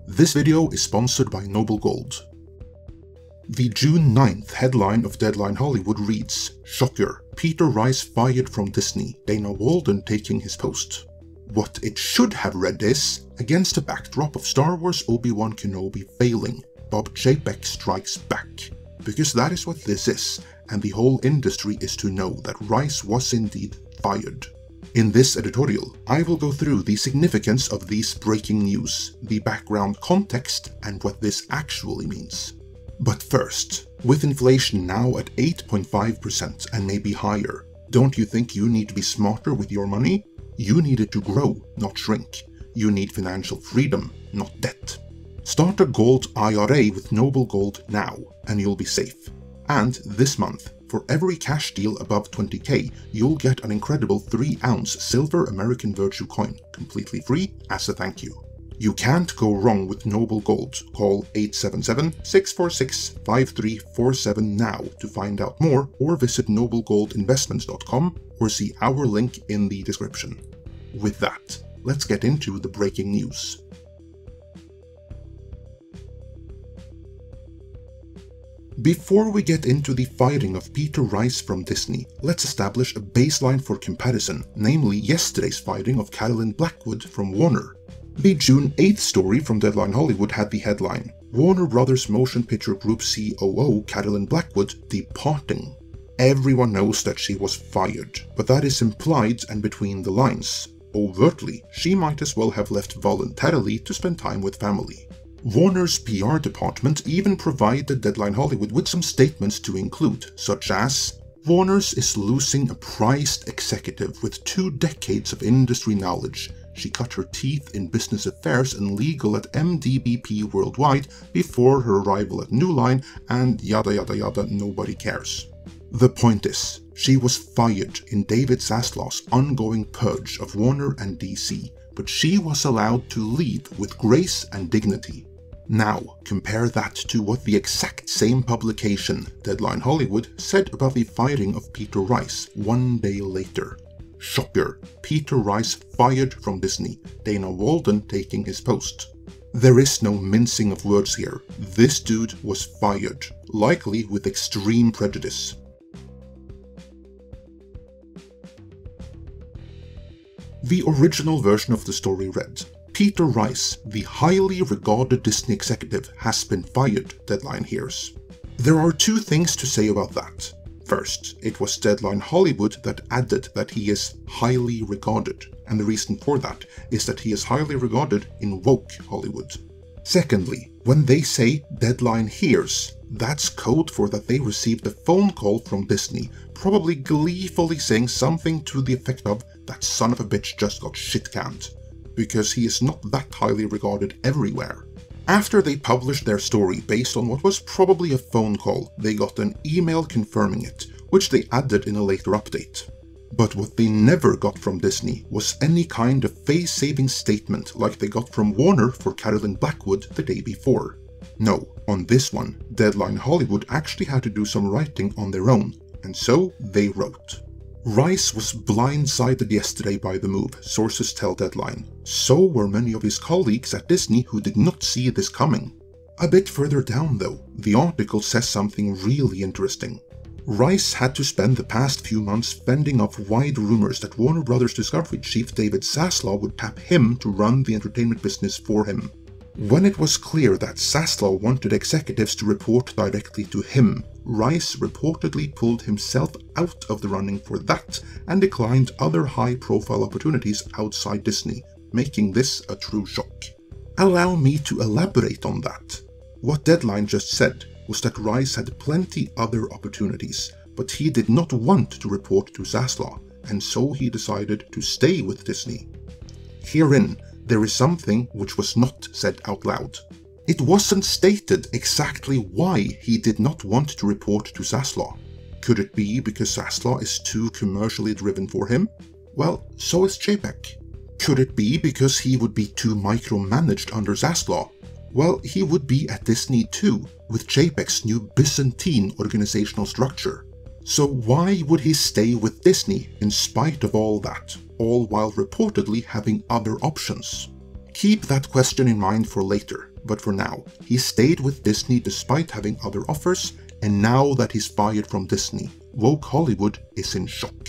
This video is sponsored by Noble Gold. The June 9th headline of Deadline Hollywood reads, "Shocker, Peter Rice fired from Disney, Dana Walden taking his post." What it should have read is, against a backdrop of Star Wars Obi-Wan Kenobi failing, Bob Chapek strikes back. Because that is what this is, and the whole industry is to know that Rice was indeed fired. In this editorial, I will go through the significance of these breaking news, the background context, and what this actually means. But first, with inflation now at 8.5% and maybe higher, don't you think you need to be smarter with your money? You need it to grow, not shrink. You need financial freedom, not debt. Start a gold IRA with Noble Gold now, and you'll be safe. And this month, for every cash deal above 20k, you'll get an incredible 3-ounce silver American Virtue coin, completely free as a thank you. You can't go wrong with Noble Gold. Call 877-646-5347 now to find out more, or visit noblegoldinvestments.com or see our link in the description. With that, let's get into the breaking news. Before we get into the firing of Peter Rice from Disney, let's establish a baseline for comparison, namely yesterday's firing of Carolyn Blackwood from Warner. The June 8th story from Deadline Hollywood had the headline, "Warner Brothers Motion Picture Group COO Carolyn Blackwood departing." Everyone knows that she was fired, but that is implied and between the lines. Overtly, she might as well have left voluntarily to spend time with family. Warner's PR department even provided Deadline Hollywood with some statements to include, such as, "Warner's is losing a prized executive with 2 decades of industry knowledge. She cut her teeth in business affairs and legal at MDBP Worldwide before her arrival at New Line, and yada yada yada, nobody cares." The point is, she was fired in David Zaslaw's ongoing purge of Warner and DC, but she was allowed to leave with grace and dignity. Now, compare that to what the exact same publication, Deadline Hollywood, said about the firing of Peter Rice 1 day later. Shocker, Peter Rice fired from Disney, Dana Walden taking his post. There is no mincing of words here. This dude was fired, likely with extreme prejudice. The original version of the story read, "Peter Rice, the highly regarded Disney executive, has been fired," Deadline hears. There are 2 things to say about that. First, it was Deadline Hollywood that added that he is highly regarded, and the reason for that is that he is highly regarded in woke Hollywood. Secondly, when they say Deadline hears, that's code for that they received a phone call from Disney, probably gleefully saying something to the effect of, "That son of a bitch just got shit-canned," because he is not that highly regarded everywhere. After they published their story based on what was probably a phone call, they got an email confirming it, which they added in a later update. But what they never got from Disney was any kind of face-saving statement like they got from Warner for Carolyn Blackwood the day before. No, on this one, Deadline Hollywood actually had to do some writing on their own, and so they wrote. Rice was blindsided yesterday by the move, sources tell Deadline. So were many of his colleagues at Disney who did not see this coming. A bit further down though, the article says something really interesting. Rice had to spend the past few months fending off wide rumors that Warner Brothers Discovery chief David Zaslaw would tap him to run the entertainment business for him. When it was clear that Zaslaw wanted executives to report directly to him, Rice reportedly pulled himself out of the running for that and declined other high-profile opportunities outside Disney, making this a true shock. Allow me to elaborate on that. What Deadline just said was that Rice had plenty other opportunities, but he did not want to report to Zaslaw, and so he decided to stay with Disney. Herein, there is something which was not said out loud. It wasn't stated exactly why he did not want to report to Zaslaw. Could it be because Zaslaw is too commercially driven for him? Well, so is Chapek. Could it be because he would be too micromanaged under Zaslaw? Well, he would be at Disney too, with Chapek's new Byzantine organizational structure. So why would he stay with Disney in spite of all that, all while reportedly having other options? Keep that question in mind for later, But for now, he stayed with Disney despite having other offers, and now that he's fired from Disney, woke Hollywood is in shock.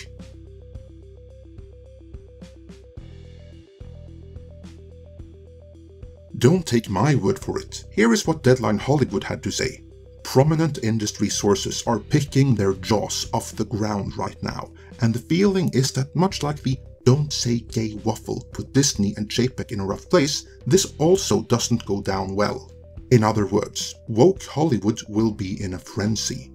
Don't take my word for it. Here is what Deadline Hollywood had to say. Prominent industry sources are picking their jaws off the ground right now, and the feeling is that much like the "don't say gay" waffle put Disney and Chapek in a rough place, this also doesn't go down well. In other words, woke Hollywood will be in a frenzy.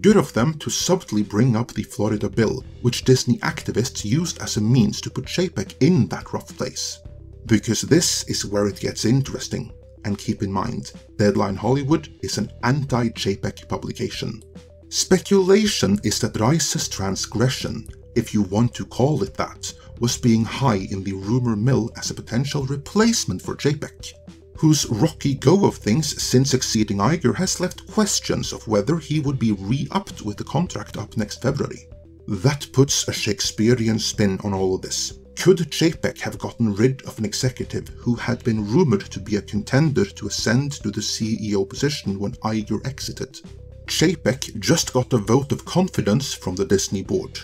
Good of them to subtly bring up the Florida bill, which Disney activists used as a means to put Chapek in that rough place. Because this is where it gets interesting. And keep in mind, Deadline Hollywood is an anti-Chapek publication. Speculation is that Rice's transgression, if you want to call it that, was being high in the rumor mill as a potential replacement for Chapek, whose rocky go of things since succeeding Iger has left questions of whether he would be re-upped with the contract up next February. That puts a Shakespearean spin on all of this. Could Chapek have gotten rid of an executive who had been rumored to be a contender to ascend to the CEO position when Iger exited? Chapek just got a vote of confidence from the Disney board.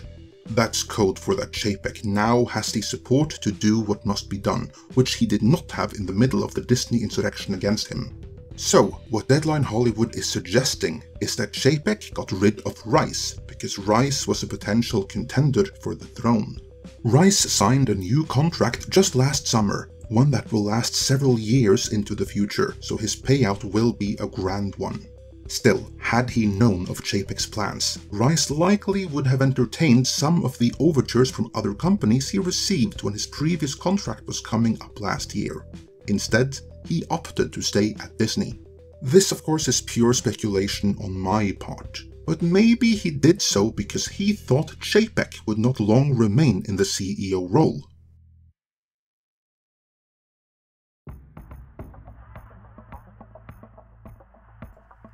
That's code for that Chapek now has the support to do what must be done, which he did not have in the middle of the Disney insurrection against him. So, what Deadline Hollywood is suggesting is that Chapek got rid of Rice because Rice was a potential contender for the throne. Rice signed a new contract just last summer, one that will last several years into the future, so his payout will be a grand one. Still, had he known of Chapek's plans, Rice likely would have entertained some of the overtures from other companies he received when his previous contract was coming up last year. Instead, he opted to stay at Disney. This of course is pure speculation on my part. But maybe he did so because he thought Chapek would not long remain in the CEO role.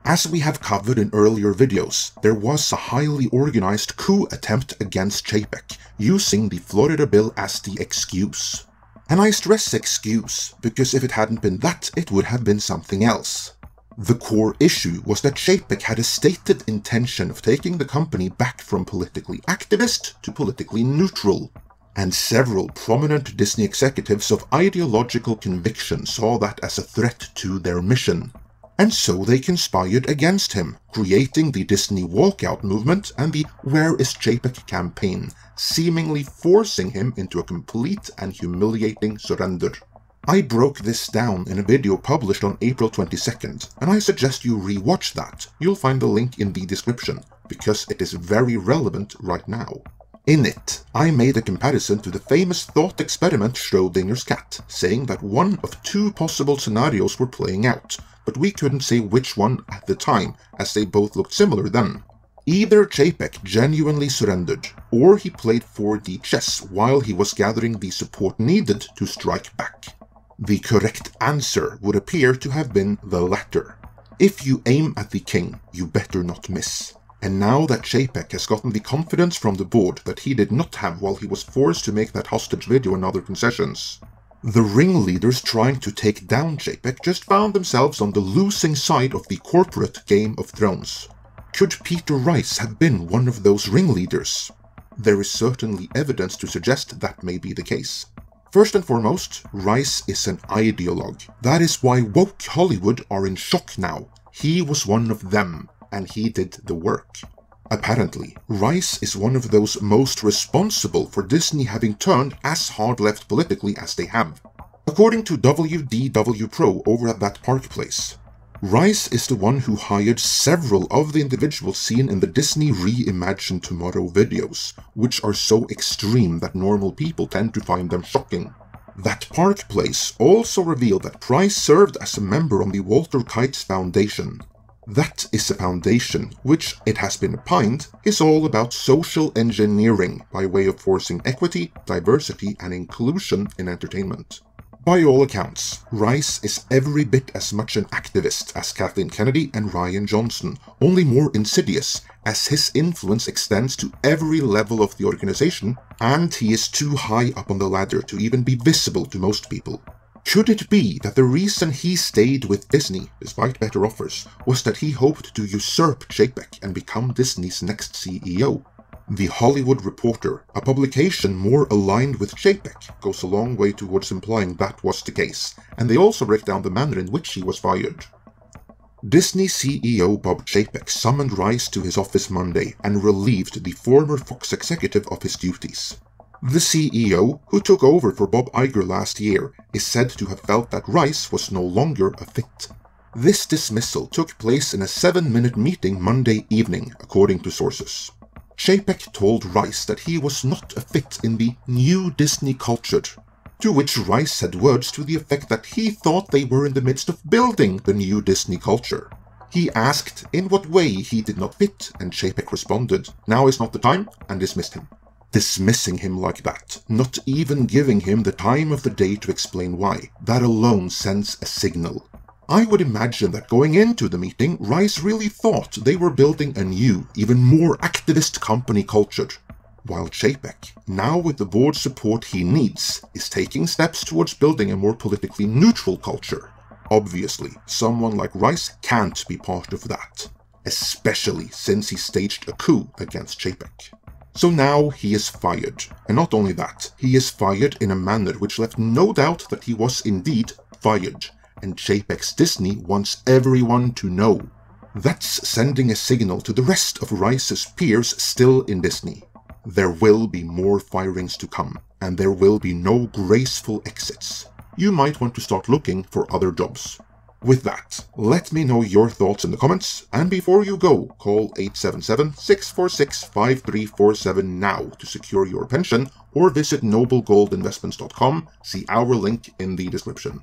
As we have covered in earlier videos, there was a highly organized coup attempt against Chapek, using the Florida bill as the excuse. And I stress excuse, because if it hadn't been that, it would have been something else. The core issue was that Chapek had a stated intention of taking the company back from politically activist to politically neutral, and several prominent Disney executives of ideological conviction saw that as a threat to their mission. And so they conspired against him, creating the Disney walkout movement and the Where is Chapek campaign, seemingly forcing him into a complete and humiliating surrender. I broke this down in a video published on April 22nd, and I suggest you re-watch that. You'll find the link in the description, because it is very relevant right now. In it, I made a comparison to the famous thought experiment Schrödinger's cat, saying that one of two possible scenarios were playing out, but we couldn't say which one at the time, as they both looked similar then. Either Chapek genuinely surrendered, or he played 4D chess while he was gathering the support needed to strike back. The correct answer would appear to have been the latter. If you aim at the king, you better not miss. And now that Chapek has gotten the confidence from the board that he did not have while he was forced to make that hostage video and other concessions, the ringleaders trying to take down Chapek just found themselves on the losing side of the corporate Game of Thrones. Could Peter Rice have been one of those ringleaders? There is certainly evidence to suggest that may be the case. First and foremost, Rice is an ideologue. That is why woke Hollywood are in shock now. He was one of them, and he did the work. Apparently, Rice is one of those most responsible for Disney having turned as hard left politically as they have. According to WDW Pro over at That Park Place, Rice is the one who hired several of the individuals seen in the Disney Reimagine Tomorrow videos, which are so extreme that normal people tend to find them shocking. That Park Place also revealed that Price served as a member on the Walter Kites Foundation. That is a foundation which, it has been opined, is all about social engineering by way of forcing equity, diversity, and inclusion in entertainment. By all accounts, Rice is every bit as much an activist as Kathleen Kennedy and Rian Johnson, only more insidious, as his influence extends to every level of the organization, and he is too high up on the ladder to even be visible to most people. Could it be that the reason he stayed with Disney, despite better offers, was that he hoped to usurp Chapek and become Disney's next CEO? The Hollywood Reporter, a publication more aligned with Chapek, goes a long way towards implying that was the case, and they also break down the manner in which he was fired. Disney CEO Bob Chapek summoned Rice to his office Monday and relieved the former Fox executive of his duties. The CEO, who took over for Bob Iger last year, is said to have felt that Rice was no longer a fit. This dismissal took place in a 7-minute meeting Monday evening, according to sources. Chapek told Rice that he was not a fit in the new Disney culture, to which Rice said words to the effect that he thought they were in the midst of building the new Disney culture. He asked in what way he did not fit, and Chapek responded, "Now is not the time," and dismissed him. Dismissing him like that, not even giving him the time of the day to explain why, that alone sends a signal. I would imagine that going into the meeting, Rice really thought they were building a new, even more activist company culture, while Chapek, now with the board's support he needs, is taking steps towards building a more politically neutral culture. Obviously, someone like Rice can't be part of that, especially since he staged a coup against Chapek. So now he is fired, and not only that, he is fired in a manner which left no doubt that he was indeed fired, and Chapek's Disney wants everyone to know. That's sending a signal to the rest of Rice's peers still in Disney. There will be more firings to come, and there will be no graceful exits. You might want to start looking for other jobs. With that, let me know your thoughts in the comments, and before you go, call 877-646-5347 now to secure your pension, or visit noblegoldinvestments.com, see our link in the description.